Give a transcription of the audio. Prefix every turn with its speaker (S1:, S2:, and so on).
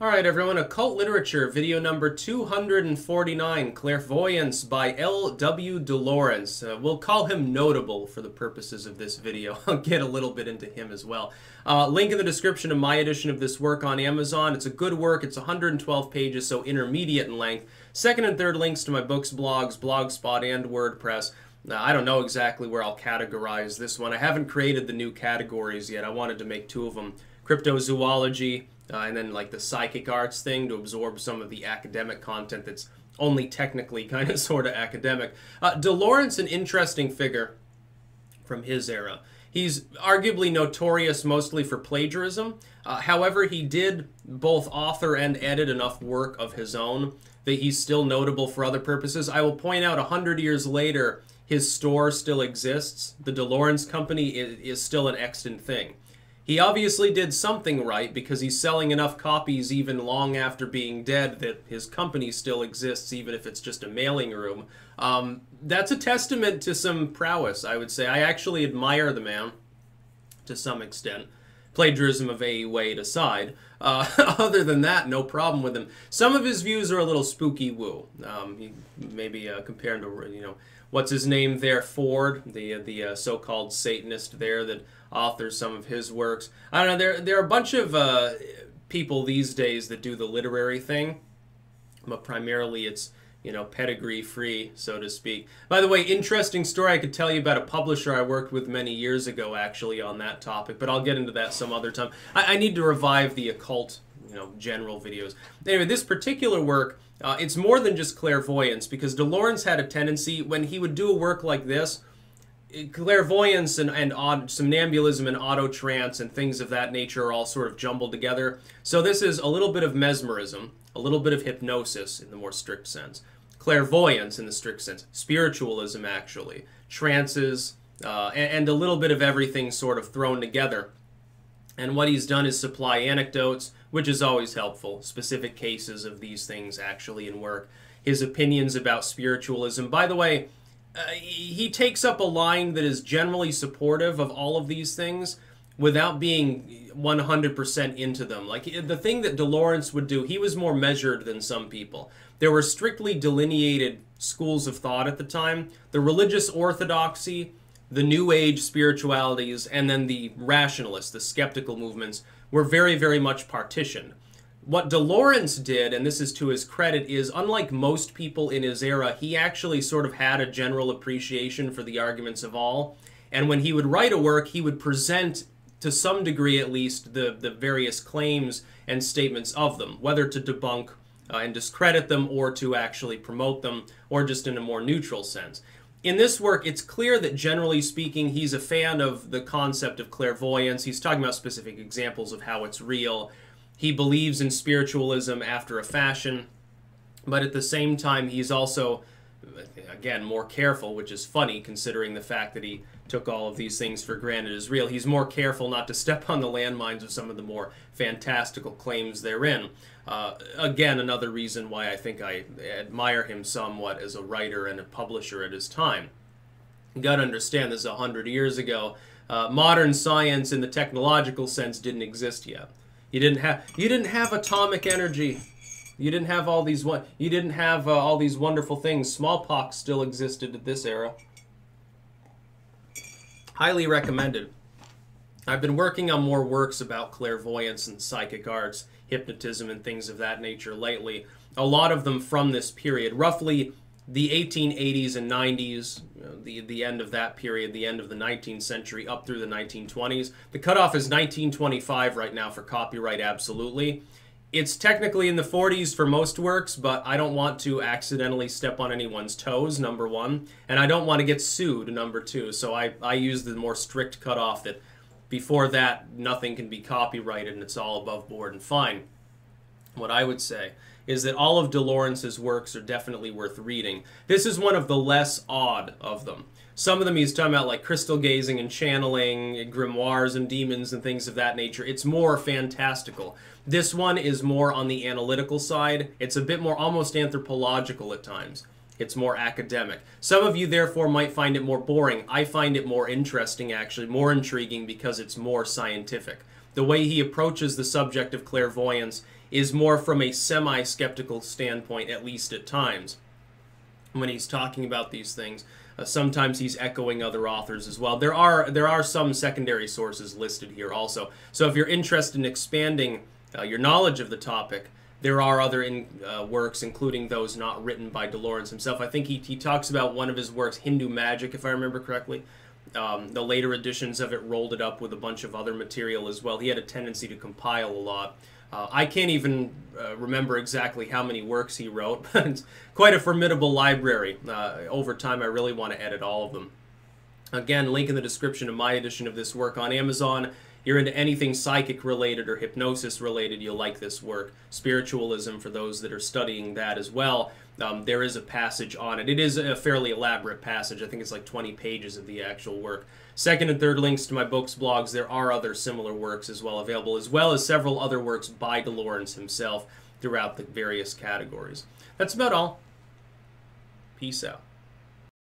S1: Alright everyone, Occult Literature, video number 249, Clairvoyance by L.W. deLaurence. We'll call him notable for the purposes of this video. I'll get a little bit into him as well. Link in the description of my edition of this work on Amazon. It's a good work. It's 112 pages, so intermediate in length. Second and third links to my books, blogs, Blogspot, and WordPress. I don't know exactly where I'll categorize this one. I haven't created the new categories yet. I wanted to make two of them. Cryptozoology, and then like the psychic arts thing to absorb some of the academic content that's only technically kind of sort of academic. deLaurence, an interesting figure from his era. He's arguably notorious mostly for plagiarism. However, he did both author and edit enough work of his own that he's still notable for other purposes. I will point out 100 years later, his store still exists. The deLaurence Company is still an extant thing. He obviously did something right because he's selling enough copies even long after being dead that his company still exists, even if it's just a mailing room. That's a testament to some prowess, I would say. I actually admire the man to some extent. Plagiarism of A.E. Waite aside. Other than that, no problem with him. Some of his views are a little spooky woo. Maybe compared to, you know, what's his name there, Ford, the so-called Satanist there that authors some of his works. I don't know, there are a bunch of people these days that do the literary thing, but primarily it's, you know, pedigree free, so to speak. By the way, interesting story I could tell you about a publisher I worked with many years ago, actually, on that topic, but I'll get into that some other time. I need to revive the occult, you know, general videos. Anyway, this particular work, it's more than just clairvoyance, because deLaurence had a tendency, when he would do a work like this, clairvoyance and somnambulism and auto-trance and things of that nature are all sort of jumbled together. So this is a little bit of mesmerism, a little bit of hypnosis in the more strict sense, clairvoyance in the strict sense, spiritualism actually, trances, and a little bit of everything sort of thrown together. And what he's done is supply anecdotes, which is always helpful, specific cases of these things actually in work, his opinions about spiritualism. By the way, he takes up a line that is generally supportive of all of these things without being 100% into them. Like, the thing that deLaurence would do, he was more measured than some people. There were strictly delineated schools of thought at the time. The religious orthodoxy, the New Age spiritualities, and then the rationalists, the skeptical movements, were very, very much partitioned. What deLaurence did, and this is to his credit, is unlike most people in his era, he actually sort of had a general appreciation for the arguments of all. And when he would write a work, he would present, to some degree at least, the various claims and statements of them, whether to debunk and discredit them or to actually promote them, or just in a more neutral sense. In this work, it's clear that generally speaking, he's a fan of the concept of clairvoyance. He's talking about specific examples of how it's real. He believes in spiritualism after a fashion, but at the same time, he's also, again, more careful, which is funny considering the fact that he took all of these things for granted as real. He's more careful not to step on the landmines of some of the more fantastical claims therein. Again, another reason why I think I admire him somewhat as a writer and a publisher at his time. You got to understand, this is 100 years ago. Modern science in the technological sense didn't exist yet. You didn't have atomic energy. You didn't have all these all these wonderful things. Smallpox still existed at this era. Highly recommended. I've been working on more works about clairvoyance and psychic arts, hypnotism and things of that nature lately. A lot of them from this period, roughly the 1880s and 90s, the end of that period, the end of the 19th century, up through the 1920s. The cutoff is 1925 right now for copyright, absolutely. It's technically in the 40s for most works, but I don't want to accidentally step on anyone's toes, number one, and I don't want to get sued, number two. So I use the more strict cutoff that before that, nothing can be copyrighted and it's all above board and fine. What I would say is that all of deLaurence's works are definitely worth reading. This is one of the less odd of them. Some of them he's talking about like crystal gazing and channeling, grimoires and demons and things of that nature. It's more fantastical. This one is more on the analytical side. It's a bit more almost anthropological at times. It's more academic. Some of you, therefore, might find it more boring. I find it more interesting, actually, more intriguing because it's more scientific. the way he approaches the subject of clairvoyance is more from a semi-skeptical standpoint, at least at times. When he's talking about these things, sometimes he's echoing other authors as well. There are some secondary sources listed here also. So if you're interested in expanding your knowledge of the topic, there are other works, including those not written by deLaurence himself. I think he talks about one of his works, Hindu Magic, if I remember correctly. The later editions of it rolled it up with a bunch of other material as well. He had a tendency to compile a lot. I can't even remember exactly how many works he wrote, but it's quite a formidable library. Over time, I really want to edit all of them. Again, link in the description of my edition of this work on Amazon. You're into anything psychic related or hypnosis related, you'll like this work. Spiritualism, for those that are studying that as well, there is a passage on it. It is a fairly elaborate passage. I think it's like 20 pages of the actual work. Second and third links to my books, blogs. There are other similar works as well available, as well as several other works by deLaurence himself throughout the various categories. That's about all. Peace out.